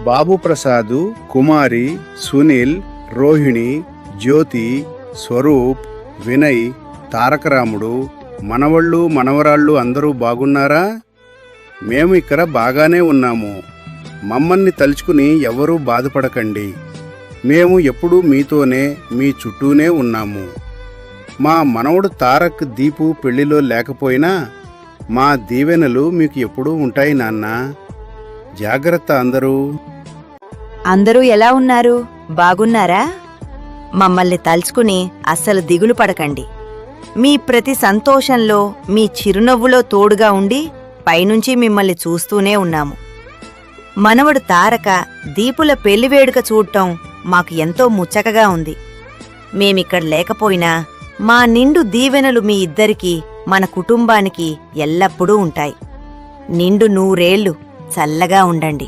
బాబు ప్రసాదు, కుమారి, సునీల్, రోహిణి, జ్యోతి, స్వరూప్, వినయ్, తారకరాముడు, మనవళ్ళు మనవరాళ్ళు అందరూ బాగున్నారా? మేము ఇక్కడ బాగానే ఉన్నాము. మమ్మల్ని తలుచుకుని ఎవరూ బాధపడకండి. మేము ఎప్పుడూ మీతోనే, మీ చుట్టూనే ఉన్నాము. మా మనవడు తారక్, దీపు పెళ్లిలో లేకపోయినా మా దీవెనలు మీకు ఎప్పుడూ ఉంటాయి నాన్నా. జాగ్రత్త అందరూ. అందరూ ఎలా ఉన్నారు? బాగున్నారా? మమ్మల్ని తలుచుకుని అస్సలు దిగులు పడకండి. మీ ప్రతి సంతోషంలో, మీ చిరునవ్వులో తోడుగా ఉండి పైనుంచి మిమ్మల్ని చూస్తూనే ఉన్నాము. మనవడు తారక, దీపుల పెళ్లి వేడుక చూడటం మాకు ఎంతో ముచ్చటగా ఉంది. మేమిక్కడ లేకపోయినా మా నిండు దీవెనలు మీ ఇద్దరికీ, మన కుటుంబానికి ఎల్లప్పుడూ ఉంటాయి. నిండు 100 ఏళ్లు చల్లగా ఉండండి.